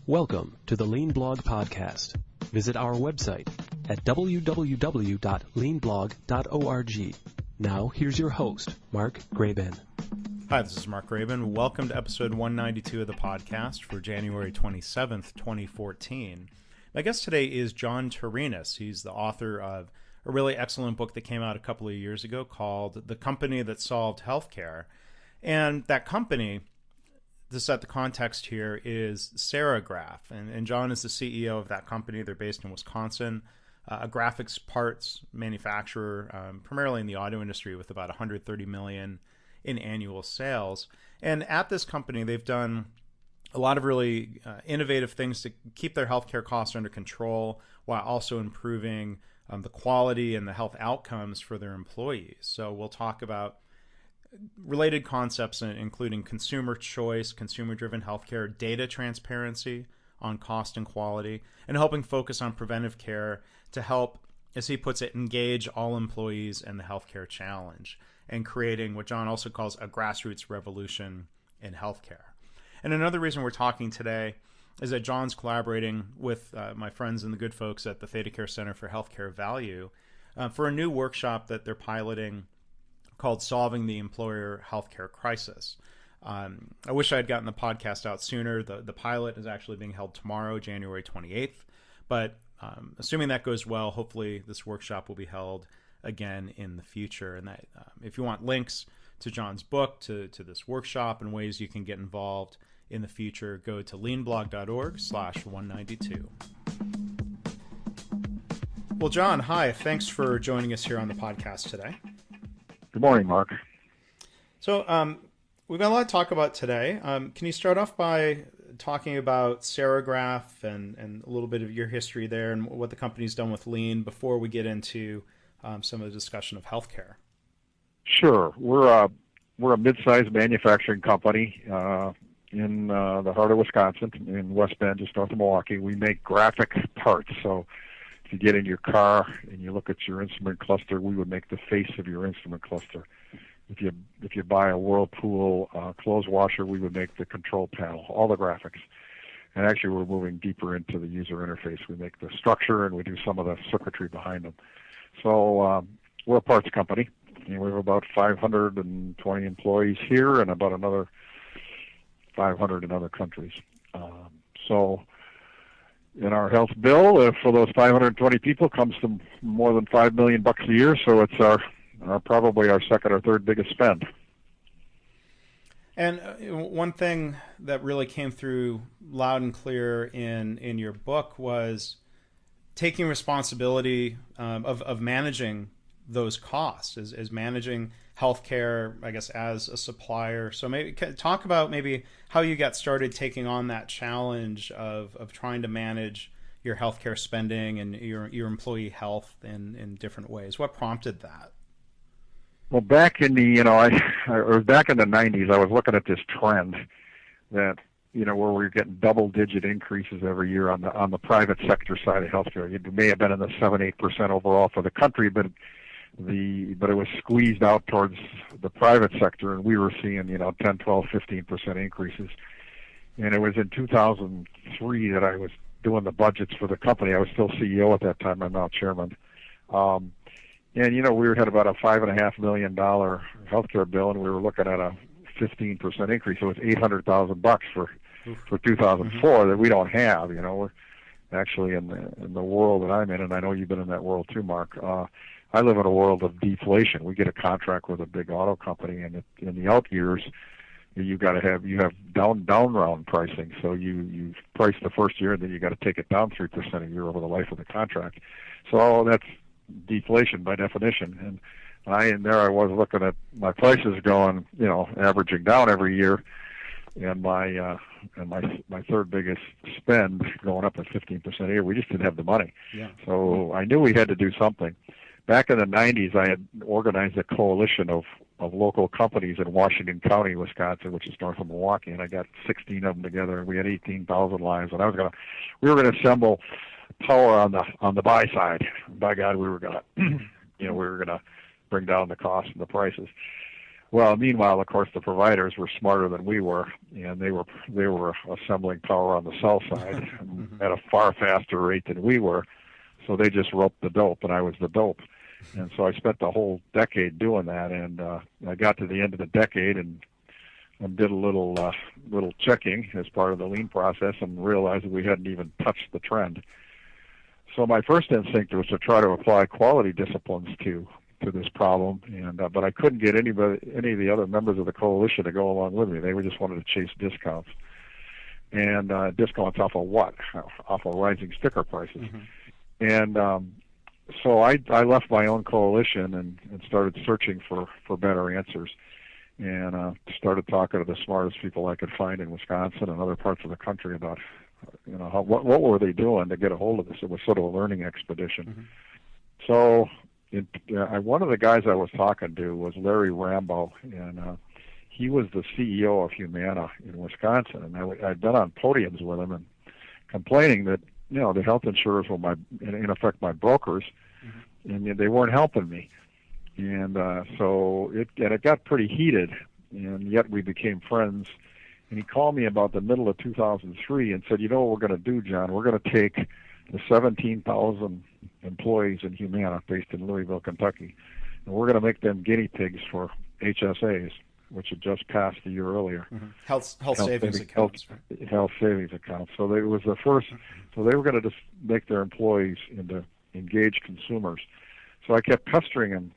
Welcome to the Lean Blog Podcast. Visit our website at www.leanblog.org. Now, here's your host, Mark Graban. Hi, this is Mark Graban. Welcome to episode 192 of the podcast for January 27th, 2014. My guest today is John Torinus. He's the author of a really excellent book that came out a couple of years ago called The Company That Solved Healthcare. And that company, to set the context here, is Serigraph. And John is the CEO of that company. They're based in Wisconsin, a graphics parts manufacturer, primarily in the auto industry, with about $130 million in annual sales. And at this company, they've done a lot of really innovative things to keep their healthcare costs under control while also improving the quality and the health outcomes for their employees. So we'll talk about related concepts, including consumer choice, consumer-driven healthcare, data transparency on cost and quality, and helping focus on preventive care to help, as he puts it, engage all employees in the healthcare challenge, and creating what John also calls a grassroots revolution in healthcare. And another reason we're talking today is that John's collaborating with my friends and the good folks at the Theta Care Center for Healthcare Value for a new workshop that they're piloting called Solving the Employer Healthcare Crisis. I wish I had gotten the podcast out sooner. The pilot is actually being held tomorrow, January 28th. But assuming that goes well, hopefully this workshop will be held again in the future. And that if you want links to John's book, to this workshop, and ways you can get involved in the future, go to leanblog.org/192. Well, John, hi. Thanks for joining us here on the podcast today. Good morning, Mark. So we've got a lot to talk about today. Can you start off by talking about Serigraph and a little bit of your history there and what the company's done with Lean before we get into some of the discussion of healthcare? Sure. We're a mid-sized manufacturing company in the heart of Wisconsin, in West Bend, just north of Milwaukee. We make graphic parts. So if you get in your car and you look at your instrument cluster, we would make the face of your instrument cluster. If you buy a Whirlpool clothes washer, we would make the control panel, all the graphics. And actually, we're moving deeper into the user interface. We make the structure and we do some of the circuitry behind them. So we're a parts company. And we have about 520 employees here and about another 500 in other countries. So in our health bill, for those 520 people, comes to more than $5 million a year. So it's probably our second or third biggest spend. And one thing that really came through loud and clear in your book was taking responsibility of managing those costs, as managing healthcare, I guess, as a supplier. So maybe talk about maybe how you got started taking on that challenge of trying to manage your healthcare spending and your employee health in different ways. What prompted that? Well, back in the back in the 90s, I was looking at this trend that where we were getting double-digit increases every year on the private sector side of healthcare. It may have been in the 7-8% overall for the country, but it was squeezed out towards the private sector, and we were seeing 10, 12, 15% increases. And it was in 2003 that I was doing the budgets for the company. I was still CEO at that time. I'm now chairman. And we had about a $5.5 million healthcare bill, and we were looking at a 15% increase. So it was $800,000 for 2004 that we don't have. We're actually in the world that I'm in, and I know you've been in that world too, Mark. I live in a world of deflation. We get a contract with a big auto company, and in the out years, you have down round pricing. So you price the first year, and then you got to take it down 3% a year over the life of the contract. So that's deflation by definition. And I was looking at my prices going, averaging down every year, and my third biggest spend going up at 15% a year. We just didn't have the money. Yeah. So I knew we had to do something. Back in the 90s, I had organized a coalition of local companies in Washington County, Wisconsin, which is north of Milwaukee, and I got 16 of them together, and we had 18,000 lives. And we were gonna assemble power on the buy side. By God, we were gonna bring down the cost and the prices. Well, meanwhile, of course, the providers were smarter than we were, and they were assembling power on the sell side at a far faster rate than we were. So they just roped the dope, and I was the dope. And so I spent the whole decade doing that, and I got to the end of the decade and did a little checking as part of the lean process and realized that we hadn't even touched the trend. So my first instinct was to try to apply quality disciplines to this problem, and but I couldn't get any of the other members of the coalition to go along with me. They just wanted to chase discounts, and discounts off of what? Off of rising sticker prices. And so I left my own coalition and started searching for better answers, and started talking to the smartest people I could find in Wisconsin and other parts of the country about what were they doing to get a hold of this. It was sort of a learning expedition. So one of the guys I was talking to was Larry Rambo, and he was the CEO of Humana in Wisconsin, and I'd been on podiums with him and complaining that the health insurers were in effect my brokers, and they weren't helping me, and so it got pretty heated, and yet we became friends. And he called me about the middle of 2003 and said, what we're going to do, John? We're going to take the 17,000 employees in Humana, based in Louisville, Kentucky, and we're going to make them guinea pigs for HSAs, which had just passed a year earlier. Health savings accounts. Health savings accounts. So it was the first. So they were going to just make their employees into engaged consumers. So I kept pestering him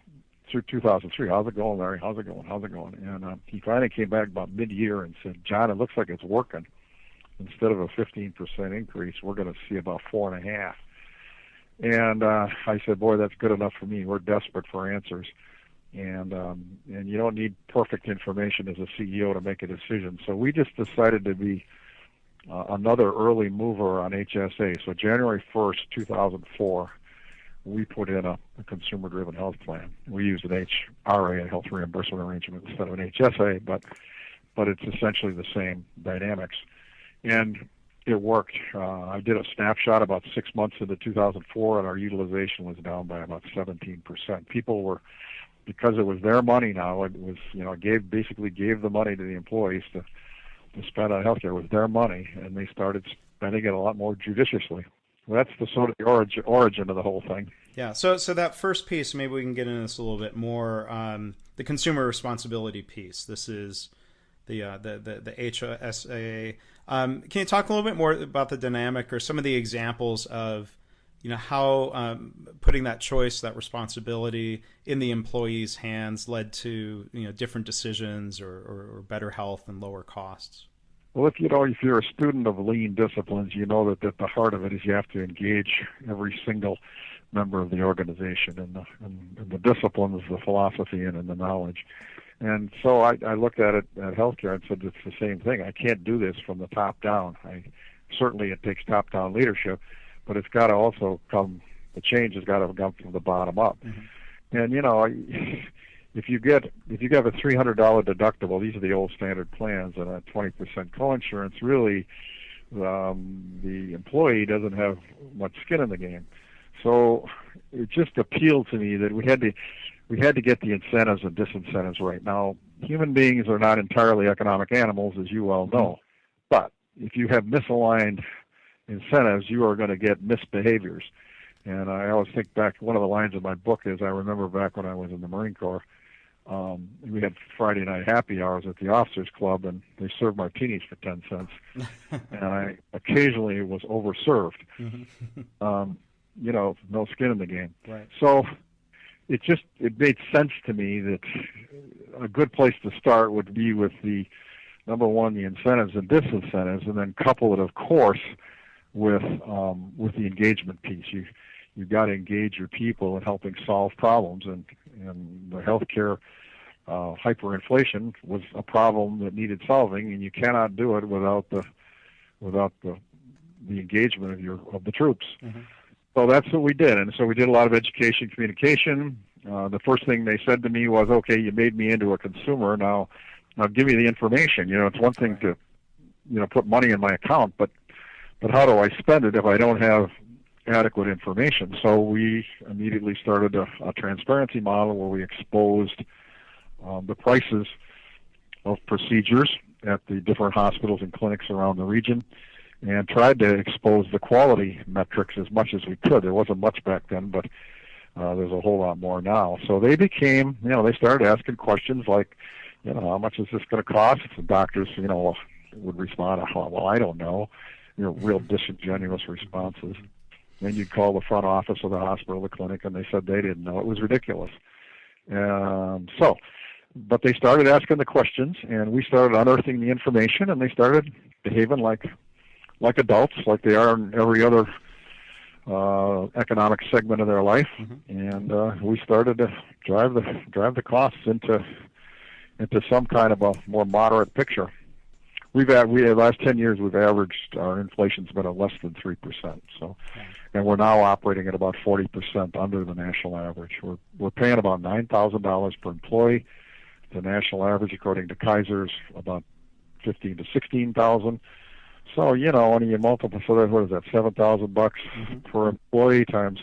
through 2003. How's it going, Larry? How's it going? How's it going? And he finally came back about mid-year and said, John, it looks like it's working. Instead of a 15% increase, we're going to see about 4.5%. And I said, boy, that's good enough for me. We're desperate for answers. And you don't need perfect information as a CEO to make a decision. So we just decided to be another early mover on HSA. So January 1st, 2004, we put in a consumer-driven health plan. We used an HRA, a health reimbursement arrangement, instead of an HSA, but it's essentially the same dynamics. And it worked. I did a snapshot about 6 months into 2004, and our utilization was down by about 17%. People were, because it was their money now, it was, basically gave the money to the employees to spend on healthcare. It was their money, and they started spending it a lot more judiciously. Well, that's the sort of the origin of the whole thing. Yeah. So that first piece, maybe we can get into this a little bit more. The consumer responsibility piece. This is the HSA. Can you talk a little bit more about the dynamic or some of the examples of how putting that choice, that responsibility in the employee's hands led to different decisions or better health and lower costs? Well, if you're a student of lean disciplines, you know that at the heart of it is you have to engage every single member of the organization and the disciplines, the philosophy, and the knowledge. And so I looked at it at healthcare and said it's the same thing. I can't do this from the top down. Certainly it takes top-down leadership, but it's got to also come. The change has got to come from the bottom up. And if you have a $300 deductible, these are the old standard plans, and a 20% coinsurance, really the employee doesn't have much skin in the game. So it just appealed to me that we had to get the incentives and disincentives right. Now, human beings are not entirely economic animals, as you well know, but if you have misaligned incentives, you are going to get misbehaviors. And I always think back, one of the lines of my book is, I remember back when I was in the Marine Corps, we had Friday night happy hours at the officers club, and they served martinis for 10 cents. And I occasionally was overserved. No skin in the game. Right. So it made sense to me that a good place to start would be with the number one, the incentives and disincentives, and then couple it, of course, with the engagement piece. You've got to engage your people in helping solve problems, and the healthcare hyperinflation was a problem that needed solving, and you cannot do it without the engagement of the troops. So that's what we did, and so we did a lot of education, communication. The first thing they said to me was, "Okay, you made me into a consumer. Now give me the information. It's one thing to put money in my account, but how do I spend it if I don't have adequate information?" So we immediately started a transparency model where we exposed the prices of procedures at the different hospitals and clinics around the region, and tried to expose the quality metrics as much as we could. There wasn't much back then, but there's a whole lot more now. So they became, they started asking questions like, how much is this going to cost? The doctors, would respond, well, I don't know. Real disingenuous responses. Then you'd call the front office of the hospital, the clinic, and they said they didn't know. It was ridiculous. But they started asking the questions, and we started unearthing the information, and they started behaving like adults, like they are in every other economic segment of their life. And we started to drive the costs into some kind of a more moderate picture. We last 10 years we've averaged our inflation's been at less than 3%. So, and we're now operating at about 40% under the national average. We're paying about $9,000 per employee. The national average, according to Kaiser's, about 15 to 16,000. So when you multiply, so what is that? $7,000 per employee times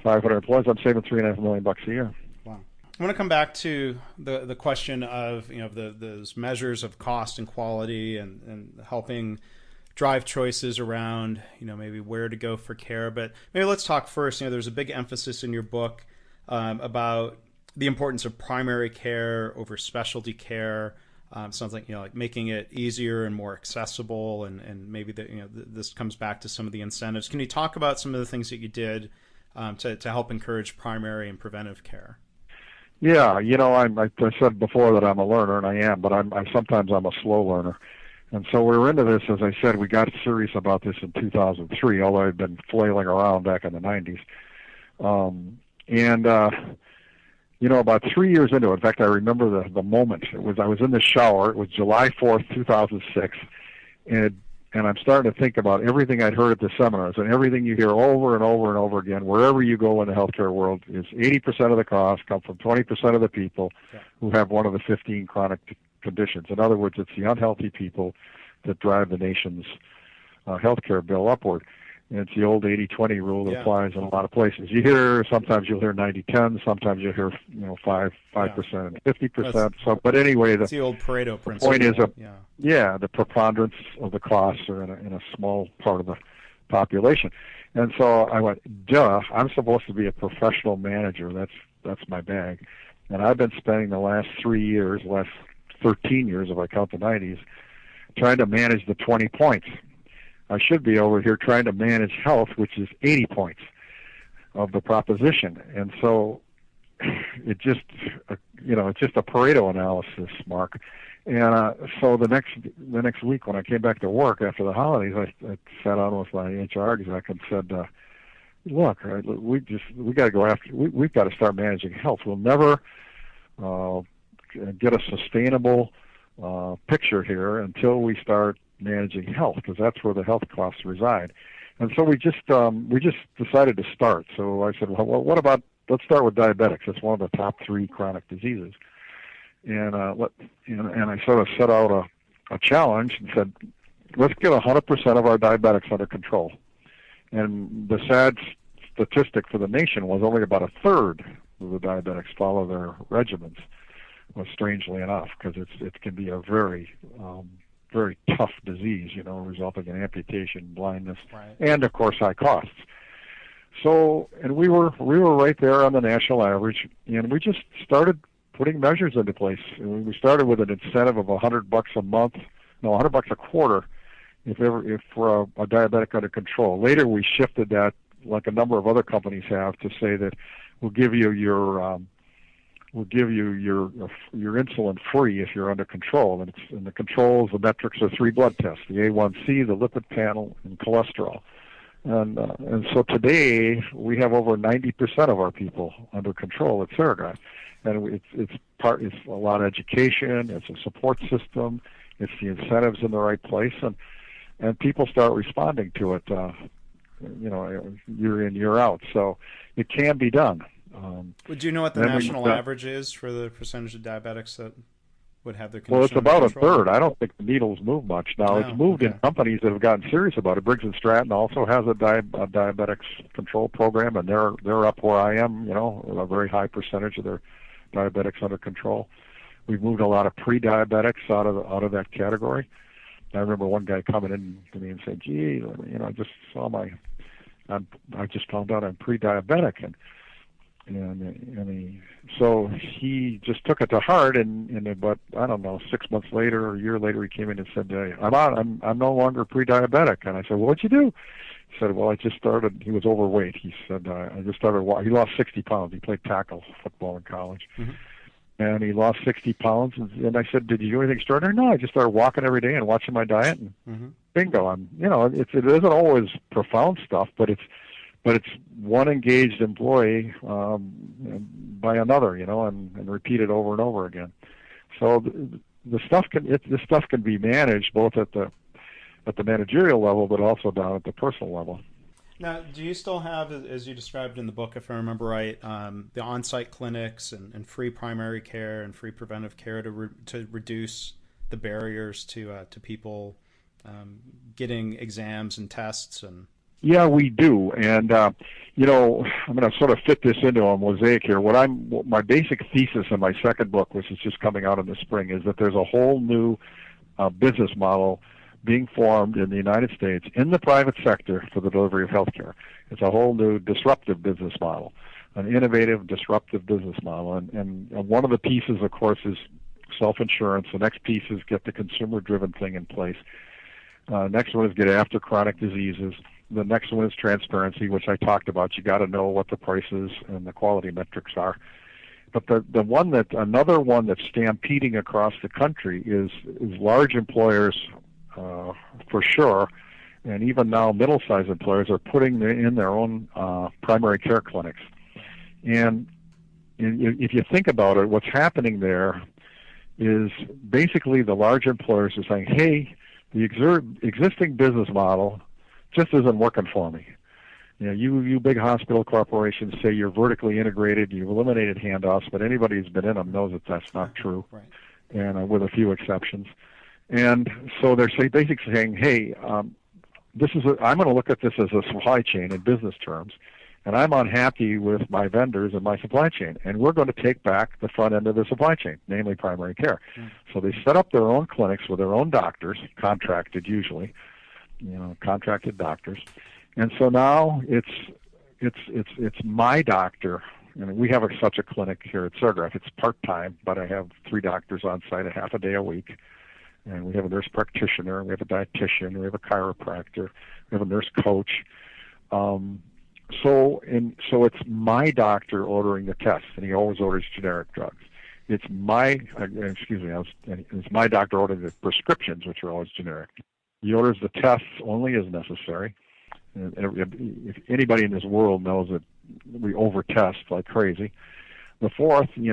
500 employees. I'm saving $3.5 million a year. I want to come back to the question of those measures of cost and quality and helping drive choices around maybe where to go for care. But maybe let's talk first. There's a big emphasis in your book about the importance of primary care over specialty care. Sounds like like making it easier and more accessible, and maybe this comes back to some of the incentives. Can you talk about some of the things that you did to help encourage primary and preventive care? Yeah, I said before that I'm a learner, and I am, but sometimes I'm a slow learner. And so we were into this, as I said, we got serious about this in 2003, although I'd been flailing around back in the 90s. About 3 years into it, in fact, I remember the moment. I was in the shower. It was July 4th, 2006, and I'm starting to think about everything I'd heard at the seminars, and everything you hear over and over and over again, wherever you go in the healthcare world, is 80% of the costs come from 20% of the people who have one of the 15 chronic conditions. In other words, it's the unhealthy people that drive the nation's healthcare bill upward. And it's the old 80-20 rule that applies in a lot of places. Sometimes you'll hear 90-10, sometimes you'll hear 5% and 50%. But anyway, it's the old Pareto principle. Point is, the preponderance of the costs are in a small part of the population. And so I went, I'm supposed to be a professional manager. That's my bag. And I've been spending the last 13 years, if I count the 90s, trying to manage the 20 points. I should be over here trying to manage health, which is 80 points of the proposition. And so it's just a Pareto analysis, Mark. And so the next week when I came back to work after the holidays, I sat down with my HR exec and said, look, we got to go after, we've got to start managing health. We'll never get a sustainable picture here until we start managing health, because that's where the health costs reside. And so we just decided to start. So I said, well, what about, let's start with diabetics. It's one of the top 3 chronic diseases. And I sort of set out a challenge and said, let's get 100% of our diabetics under control. And the sad statistic for the nation was only about a third of the diabetics follow their regimens, well, strangely enough, because it can be a very tough disease, resulting in amputation, blindness, and of course high costs. So, and we were right there on the national average, and we just started putting measures into place. And we started with an incentive of $100 a month, $100 a quarter, if for a diabetic under control. Later, we shifted that, like a number of other companies have, to say that we'll give you your insulin free if you're under control. And the controls, the metrics are 3 blood tests: the A1C, the lipid panel, and cholesterol. And so today we have over 90% of our people under control at Serigraph. And it's a lot of education, it's a support system, it's the incentives in the right place, and people start responding to it, year in, year out. So it can be done. Would you know what the national average is for the percentage of diabetics that would have their condition? Well, it's about a third. I don't think the needles move much now. It's moved in companies that have gotten serious about it. Briggs & Stratton also has a diabetics control program, and they're up where I am. A very high percentage of their diabetics under control. We've moved a lot of pre-diabetics out of that category. I remember one guy coming in to me and saying, "Gee, I just I just found out I'm pre-diabetic," so he just took it to heart, and about, I don't know, 6 months later or a year later, he came in and said, I'm no longer pre-diabetic. And I said, "Well, what'd you do?" He said, "Well, I just started." He was overweight. He said, "I just started." He lost 60 pounds. He played tackle football in college. Mm-hmm. And he lost 60 pounds. And I said, "Did you do anything extraordinary?" "No, I just started walking every day and watching my diet." And mm-hmm. Bingo. It isn't always profound stuff, but it's one engaged employee by another, and repeated over and over again. So this stuff can be managed both at the managerial level, but also down at the personal level. Now, do you still have, as you described in the book, if I remember right, the on-site clinics and free primary care and free preventive care to reduce the barriers to people getting exams and tests? And yeah, we do, and I'm going to sort of fit this into a mosaic here. My basic thesis in my second book, which is just coming out in the spring, is that there's a whole new business model being formed in the United States in the private sector for the delivery of healthcare. It's a whole new disruptive business model, an innovative, disruptive business model. And one of the pieces, of course, is self-insurance. The next piece is get the consumer-driven thing in place. Next one is get after chronic diseases. The next one is transparency, which I talked about. You got to know what the prices and the quality metrics are. But another one that's stampeding across the country is large employers, for sure, and even now middle-sized employers are putting in their own primary care clinics. And if you think about it, what's happening there is basically the large employers are saying, "Hey, the existing business model just isn't working for me. You big hospital corporations say you're vertically integrated, you've eliminated handoffs, but anybody who's been in them knows that that's not true, right. And with a few exceptions." And so they're basically saying, "Hey, I'm going to look at this as a supply chain in business terms, and I'm unhappy with my vendors and my supply chain, and we're going to take back the front end of the supply chain, namely primary care." Mm. So they set up their own clinics with their own doctors, contracted usually, contracted doctors, and so now it's my doctor. And we have such a clinic here at Serigraph. It's part-time, but I have 3 doctors on site a half a day a week. And we have a nurse practitioner, we have a dietitian, we have a chiropractor, we have a nurse coach. So it's my doctor ordering the tests, and he always orders generic drugs. It's my doctor ordering the prescriptions, which are always generic. He orders the tests only as necessary. And if anybody in this world knows that we over-test like crazy. The fourth, he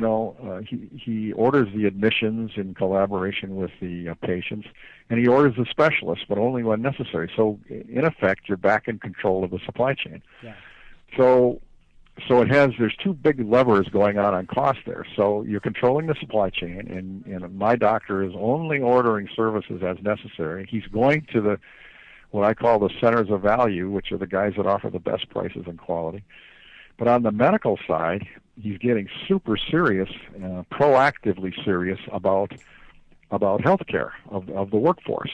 orders the admissions in collaboration with the patients, and he orders the specialists, but only when necessary. So, in effect, you're back in control of the supply chain. Yeah. So there's 2 big levers going on cost there. So you're controlling the supply chain, and my doctor is only ordering services as necessary. He's going to what I call the centers of value, which are the guys that offer the best prices and quality. But on the medical side, he's getting super serious, proactively serious about healthcare of the workforce.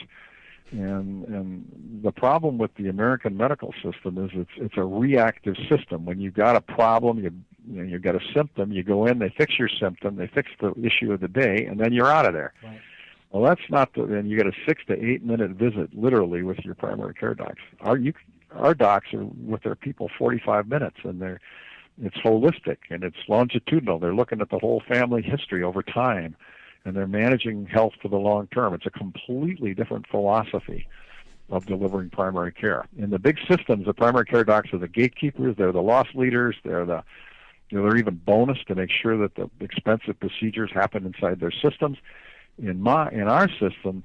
And the problem with the American medical system is it's a reactive system. When you've got a problem, you've got a symptom, you go in, they fix your symptom, they fix the issue of the day, and then you're out of there. Right. Well, that's not and you get a 6 to 8 minute visit, literally, with your primary care docs. Our docs are with their people 45 minutes, and it's holistic and it's longitudinal. They're looking at the whole family history over time, and they're managing health for the long term. It's a completely different philosophy of delivering primary care. In the big systems, the primary care docs are the gatekeepers. They're the loss leaders. They're even bonused to make sure that the expensive procedures happen inside their systems. In our system,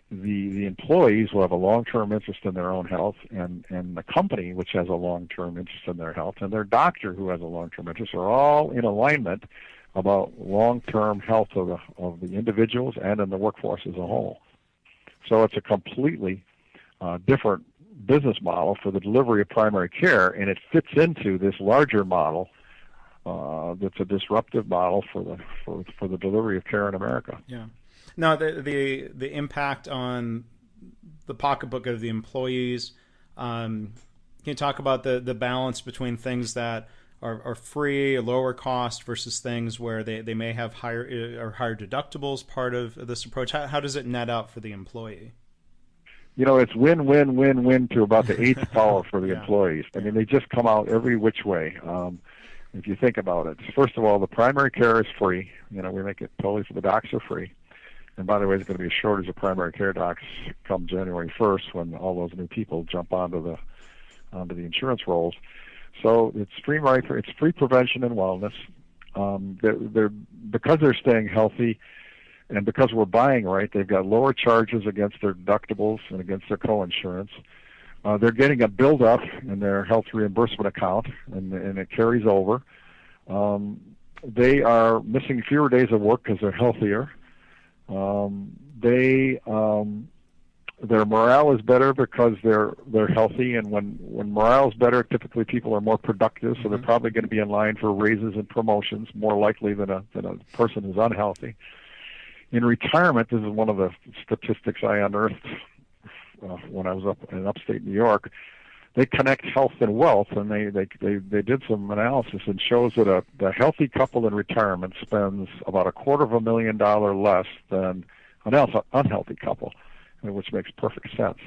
the employees will have a long-term interest in their own health, and the company, which has a long-term interest in their health, and their doctor, who has a long-term interest, are all in alignment about long-term health of the individuals and in the workforce as a whole. So it's a completely different business model for the delivery of primary care, and it fits into this larger model that's a disruptive model for the delivery of care in America. Yeah. Now, the impact on the pocketbook of the employees. Can you talk about the balance between things that are free, lower cost, versus things where they may have higher deductibles part of this approach? How does it net out for the employee? It's win, win, win, win to about the eighth power for the employees. I mean, they just come out every which way. If you think about it, first of all, the primary care is free. We make it totally for the docs are free. And by the way, there's going to be a shortage of primary care docs come January 1st when all those new people jump onto the insurance rolls. So it's free it's free prevention and wellness. Because they're staying healthy, and because we're buying right, they've got lower charges against their deductibles and against their co-insurance. They're getting a build-up in their health reimbursement account, and it carries over. They are missing fewer days of work because they're healthier. Their morale is better because they're healthy, and when morale is better, typically people are more productive, so they're probably going to be in line for raises and promotions more likely than a person who's unhealthy. In retirement, this is one of the statistics I unearthed when I was up in upstate New York. They connect health and wealth, and they did some analysis and shows that the healthy couple in retirement spends about $250,000 less than an unhealthy couple, which makes perfect sense.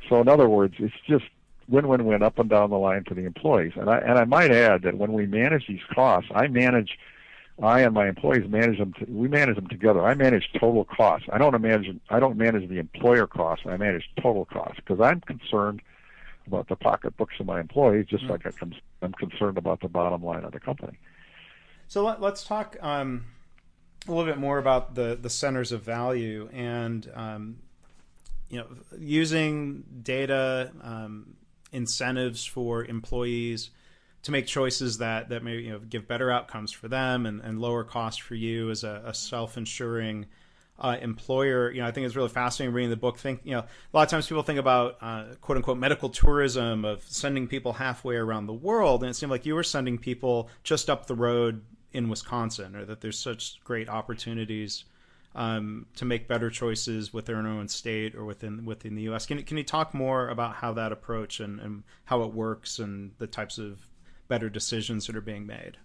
So in other words, it's just win-win-win up and down the line for the employees. And I might add that when we manage these costs, I and my employees manage them. We manage them together. I manage total costs. I don't manage the employer costs. I manage total costs because I'm concerned about the pocketbooks of my employees, just like I'm concerned about the bottom line of the company. So let's talk a little bit more about the centers of value and using data, incentives for employees to make choices that may give better outcomes for them and lower cost for you as a self-insuring employer. I think it's really fascinating reading the book. A lot of times people think about quote unquote medical tourism of sending people halfway around the world, and it seemed like you were sending people just up the road in Wisconsin, or that there's such great opportunities to make better choices within their own state or within the U.S. Can you talk more about how that approach and how it works and the types of better decisions that are being made?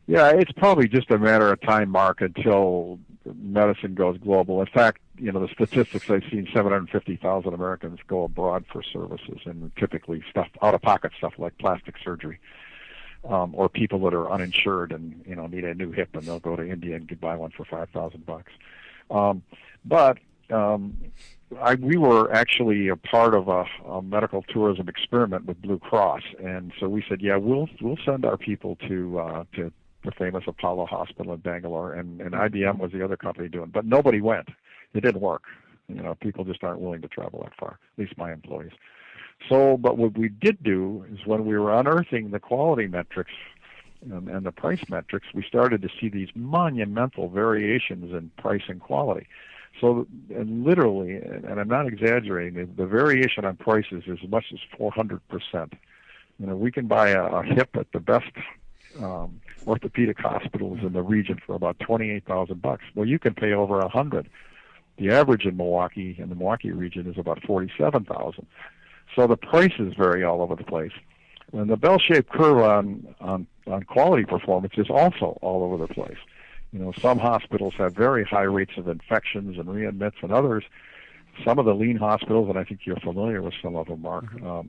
Yeah, it's probably just a matter of time, Mark, until medicine goes global. In fact, the statistics I've seen, 750,000 Americans go abroad for services, and typically out-of-pocket stuff like plastic surgery, or people that are uninsured and need a new hip, and they'll go to India and buy one for $5,000. We were actually a part of a medical tourism experiment with Blue Cross, and so we said, yeah, we'll send our people to the famous Apollo Hospital in Bangalore, and IBM was the other company doing it, but nobody went. It didn't work. People just aren't willing to travel that far, at least my employees. So, but what we did do is when we were unearthing the quality metrics and the price metrics, we started to see these monumental variations in price and quality. So, and literally, and I'm not exaggerating, the variation on prices is as much as 400%. We can buy a hip at the best orthopedic hospitals in the region for about $28,000. Well, you can pay over $100,000. The average in the Milwaukee region is about $47,000. So the prices vary all over the place. And the bell-shaped curve on quality performance is also all over the place. Some hospitals have very high rates of infections and readmits, and others, some of the lean hospitals, and I think you're familiar with some of them, Mark,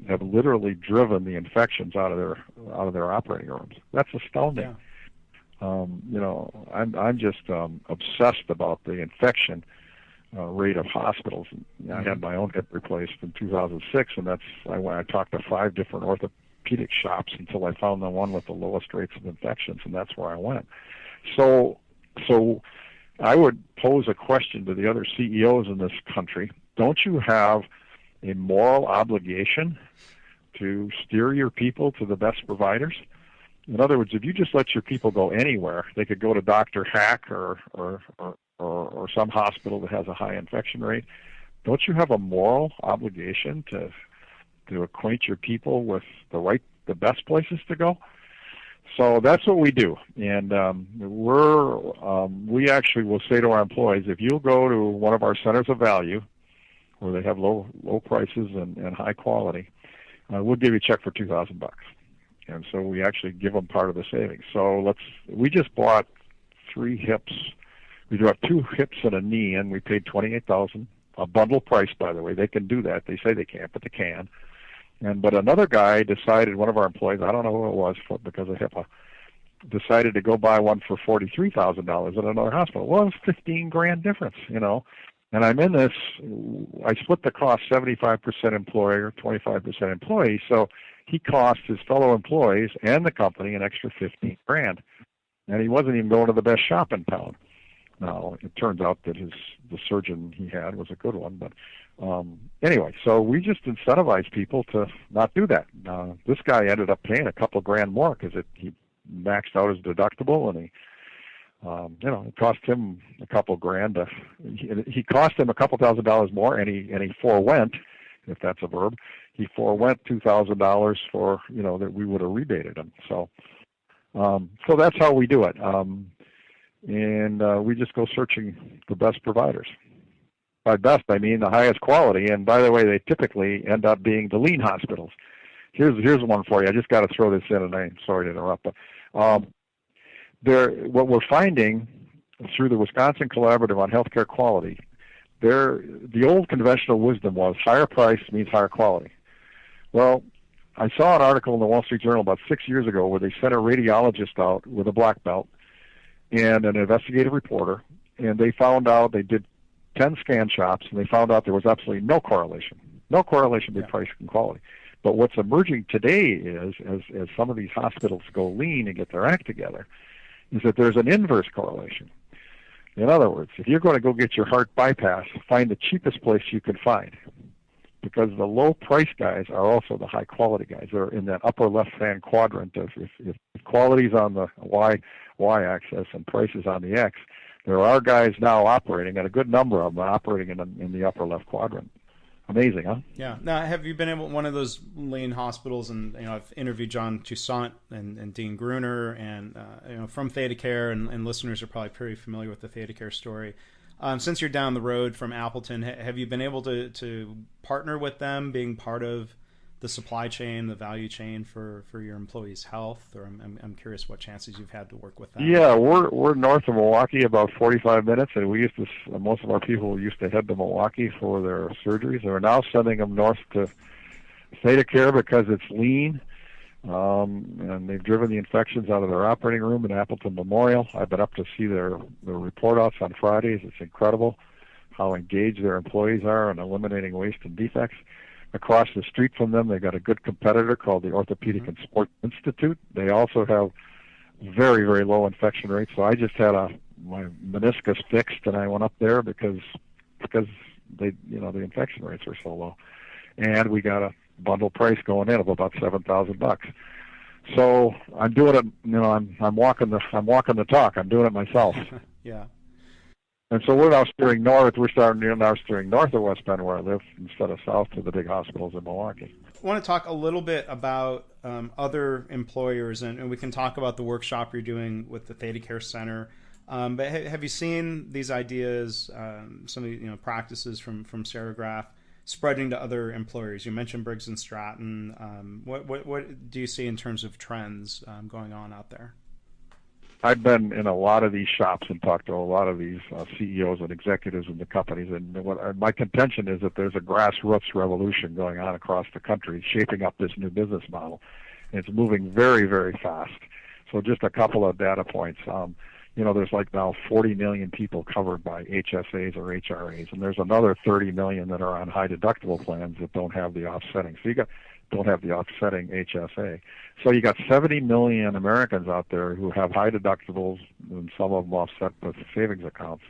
have literally driven the infections out of their operating rooms. That's astounding. Yeah. I'm just obsessed about the infection rate of hospitals. I had my own hip replaced in 2006, and I talked to 5 different orthopedic shops until I found the one with the lowest rates of infections, and that's where I went. So I would pose a question to the other CEOs in this country. Don't you have a moral obligation to steer your people to the best providers? In other words, if you just let your people go anywhere, they could go to Dr. Hack or some hospital that has a high infection rate. Don't you have a moral obligation to acquaint your people with the best places to go? So that's what we do, and we actually will say to our employees, if you'll go to one of our centers of value, where they have low prices and high quality, we'll give you a check for $2,000. And so we actually give them part of the savings. So we just bought 3 hips. We bought 2 hips and a knee, and we paid $28,000, a bundle price, by the way. They can do that. They say they can't, but they can. But another guy decided, one of our employees, I don't know who it was because of HIPAA, decided to go buy one for $43,000 at another hospital. Well, it's $15,000 difference, And I'm in this. I split the cost 75% employer, 25% employee. So he cost his fellow employees and the company an extra $15,000, and he wasn't even going to the best shop in town. Now it turns out that the surgeon he had was a good one, but anyway, so we just incentivize people to not do that. This guy ended up paying a couple $grand more because he maxed out his deductible, and it cost him a couple $grand. He cost him a couple $1,000 more, and he forewent, if that's a verb. He forewent $2,000 for that we would have rebated him. So that's how we do it. And we just go searching the best providers. By best, I mean the highest quality. And by the way, they typically end up being the lean hospitals. Here's one for you. I just got to throw this in, and I'm sorry to interrupt. But what we're finding through the Wisconsin Collaborative on Healthcare Quality, the old conventional wisdom was higher price means higher quality. Well, I saw an article in the Wall Street Journal about 6 years ago where they sent a radiologist out with a black belt and an investigative reporter, and they found out, they did 10 scan shops, and they found out there was absolutely no correlation between price and quality. But what's emerging today is, as some of these hospitals go lean and get their act together, is that there's an inverse correlation. In other words, if you're going to go get your heart bypass, find the cheapest place you can find, because the low price guys are also the high quality guys. They're in that upper left hand quadrant of if quality's on the y axis and price is on the x. There are guys now operating, and a good number of them are operating in the upper left quadrant. Amazing, huh? Yeah. Now, have you been able, one of those lean hospitals, and I've interviewed John Toussaint and Dean Gruner, and from ThedaCare, and listeners are probably pretty familiar with the ThedaCare story. Since you're down the road from Appleton, have you been able to partner with them, being part of the supply chain, the value chain for your employees' health? Or I'm curious what chances you've had to work with them. Yeah, we're north of Milwaukee, about 45 minutes, and most of our people used to head to Milwaukee for their surgeries. We're now sending them north to ThedaCare because it's lean, and they've driven the infections out of their operating room in Appleton Memorial. I've been up to see their report outs on Fridays. It's incredible how engaged their employees are in eliminating waste and defects. Across the street from them, they've got a good competitor called the Orthopedic and Sports Institute. They also have very, very low infection rates. So I just had my meniscus fixed, and I went up there because the infection rates are so low, and we got a bundle price going in of about $7,000. So I'm doing it. I'm walking the talk. I'm doing it myself. Yeah. And so we're now steering north. We're now steering north of West Bend, where I live, instead of south to the big hospitals in Milwaukee. I want to talk a little bit about other employers, and we can talk about the workshop you're doing with the ThedaCare Center. But have you seen these ideas, some of the practices from Serigraph, spreading to other employers? You mentioned Briggs and Stratton. What do you see in terms of trends going on out there? I've been in a lot of these shops and talked to a lot of these CEOs and executives in the companies, and my contention is that there's a grassroots revolution going on across the country, shaping up this new business model. And it's moving very, very fast. So just a couple of data points. There's like now 40 million people covered by HSAs or HRAs, and there's another 30 million that are on high deductible plans that don't have the offsetting. So don't have the offsetting HSA. So you got 70 million Americans out there who have high deductibles, and some of them offset with savings accounts.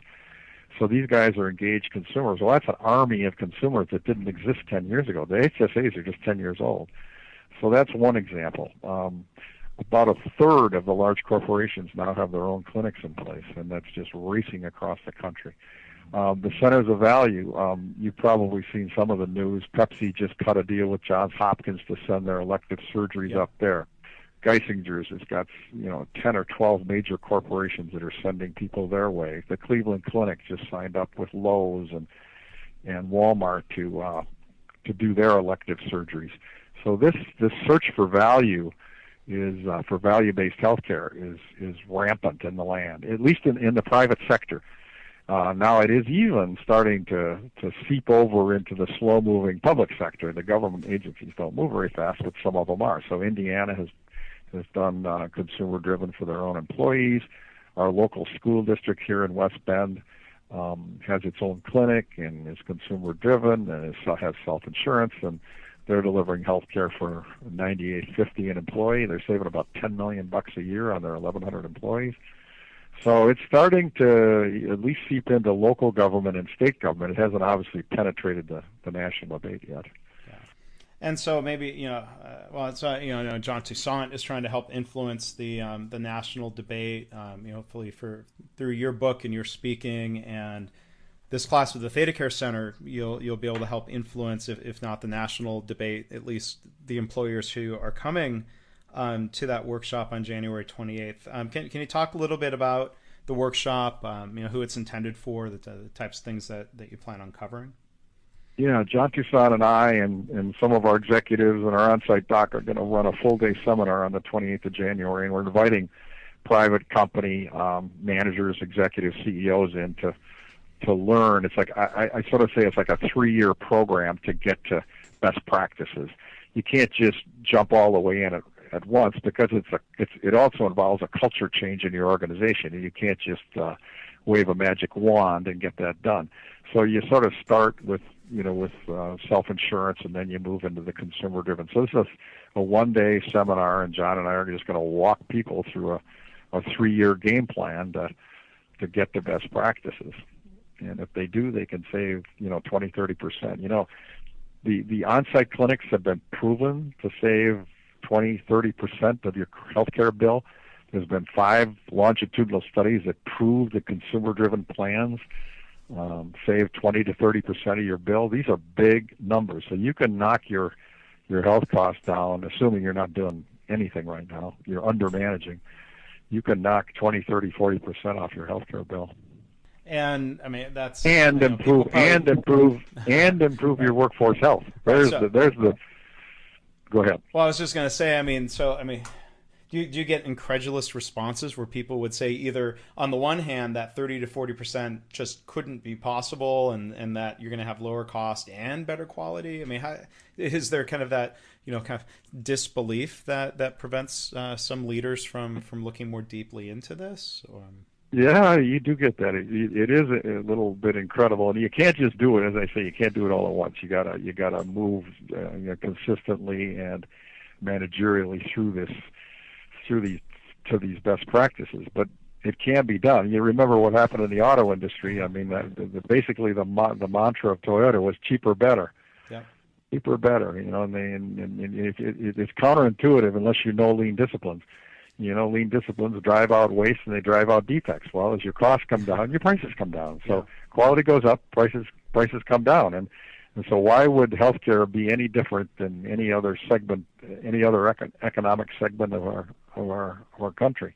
So these guys are engaged consumers. Well, that's an army of consumers that didn't exist 10 years ago. The HSAs are just 10 years old. So that's one example. About a third of the large corporations now have their own clinics in place, and that's just racing across the country. The centers of value, you've probably seen some of the news. Pepsi just cut a deal with Johns Hopkins to send their elective surgeries up there. Geisinger's has got 10 or 12 major corporations that are sending people their way. The Cleveland Clinic just signed up with Lowe's and Walmart to do their elective surgeries. So this search for value is for value-based healthcare is rampant in the land, at least in the private sector. Now it is even starting to seep over into the slow-moving public sector. The government agencies don't move very fast, but some of them are. So Indiana has done consumer-driven for their own employees. Our local school district here in West Bend has its own clinic and is consumer-driven and has self-insurance, and they're delivering health care for $98.50 an employee. They're saving about $10 million a year on their 1,100 employees. So it's starting to at least seep into local government and state government. It hasn't obviously penetrated the national debate yet. Yeah. And so maybe John Toussaint is trying to help influence the national debate. Hopefully through your book and your speaking and this class with the Theta Care Center, you'll be able to help influence, if not the national debate, at least the employers who are coming to that workshop on January 28th. Can you talk a little bit about the workshop, who it's intended for, the types of things that you plan on covering? Yeah, John Toussaint and I and some of our executives and our on-site doc are going to run a full-day seminar on the 28th of January, and we're inviting private company managers, executives, CEOs in to learn. It's like I sort of say it's like a 3-year program to get to best practices. You can't just jump all the way in at once because it also involves a culture change in your organization, and you can't just wave a magic wand and get that done. So you sort of start with self-insurance, and then you move into the consumer-driven. So this is a 1-day seminar, and John and I are just going to walk people through a 3-year game plan to get the best practices. And if they do, they can save 20-30%. The on-site clinics have been proven to save 20-30% of your healthcare bill. There's been 5 longitudinal studies that prove that consumer-driven plans save 20-30% of your bill. These are big numbers, so you can knock your health costs down, assuming you're not doing anything right now. You're under-managing. You can knock 20-30-40% off your healthcare bill. And I mean that's improve your workforce health. There's the. Go ahead. Well, I was just going to say. Do you get incredulous responses where people would say either on the one hand that 30-40% just couldn't be possible, and that you're going to have lower cost and better quality? I mean, is there kind of that kind of disbelief that prevents some leaders from looking more deeply into this? Yeah, you do get that. It is a little bit incredible, and you can't just do it. As I say, you can't do it all at once. You gotta move consistently and managerially through these best practices. But it can be done. You remember what happened in the auto industry? I mean, basically the mantra of Toyota was cheaper, better. Yeah. Cheaper, better. And it's counterintuitive unless you know lean disciplines. Lean disciplines drive out waste and they drive out defects. Well, as your costs come down, your prices come down. So quality goes up, prices come down. And so why would healthcare be any different than any other segment, any other economic segment of our country?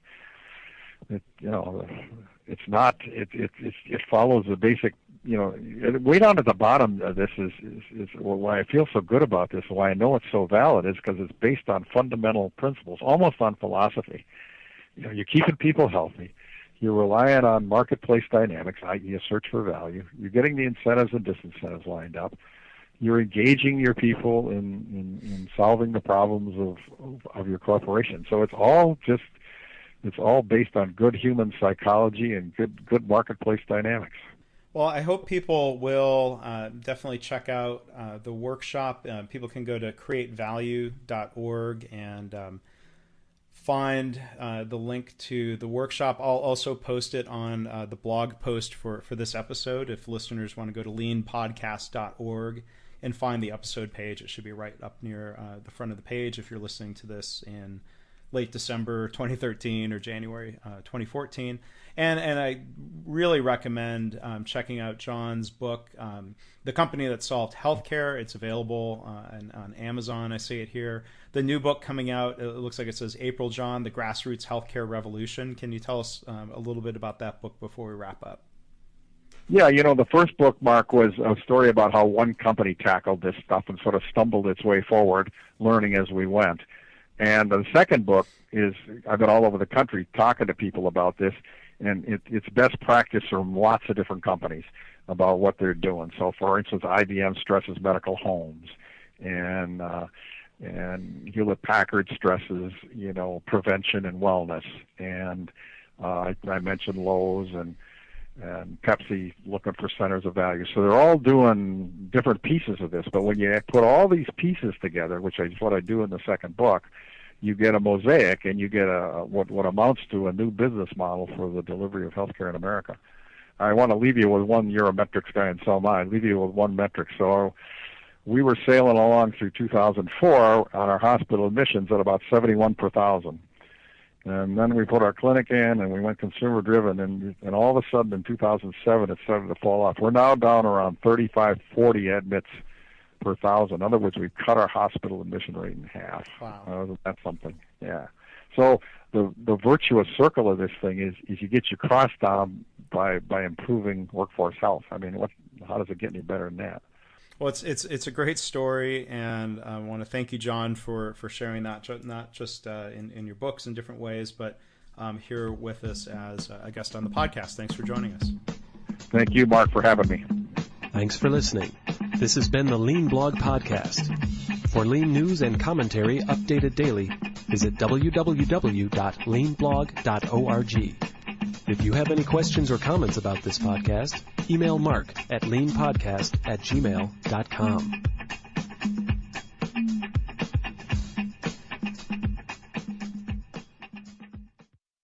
It's not. It follows the basic. Way down at the bottom of this is why I feel so good about this, and why I know it's so valid, is because it's based on fundamental principles, almost on philosophy. You're keeping people healthy. You're relying on marketplace dynamics, i.e. a search for value. You're getting the incentives and disincentives lined up. You're engaging your people in solving the problems of your corporation. So it's all based on good human psychology and good marketplace dynamics. Well, I hope people will definitely check out the workshop. People can go to createvalue.org and find the link to the workshop. I'll also post it on the blog post for this episode. If listeners want to go to leanpodcast.org and find the episode page, it should be right up near the front of the page if you're listening to this in late December 2013 or January 2014. And I really recommend checking out John's book, The Company That Solved Healthcare. It's available on Amazon. I see it here. The new book coming out, it looks like it says April, John, The Grassroots Healthcare Revolution. Can you tell us a little bit about that book before we wrap up? Yeah, the first book, Mark, was a story about how one company tackled this stuff and sort of stumbled its way forward, learning as we went. And the second book is, I've been all over the country talking to people about this, and it's best practice from lots of different companies about what they're doing. So, for instance, IBM stresses medical homes, and Hewlett-Packard stresses, prevention and wellness. And I mentioned Lowe's and Pepsi looking for centers of value. So they're all doing different pieces of this. But when you put all these pieces together, which is what I do in the second book, you get a mosaic, and you get what amounts to a new business model for the delivery of healthcare in America. I want to leave you with one. You're a metrics guy, and so am I. Leave you with one metric. So we were sailing along through 2004 on our hospital admissions at about 71 per thousand. And then we put our clinic in, and we went consumer-driven, and all of a sudden in 2007 it started to fall off. We're now down around 35, 40 admits per thousand. In other words, we've cut our hospital admission rate in half. Wow. That's something. Yeah. So the virtuous circle of this thing is you get your costs down by improving workforce health. I mean, how does it get any better than that? Well, it's a great story, and I want to thank you, John, for sharing that, not just in your books in different ways, but here with us as a guest on the podcast. Thanks for joining us. Thank you, Mark, for having me. Thanks for listening. This has been the Lean Blog Podcast. For Lean news and commentary updated daily, visit www.leanblog.org. If you have any questions or comments about this podcast, email Mark at leanpodcast@gmail.com.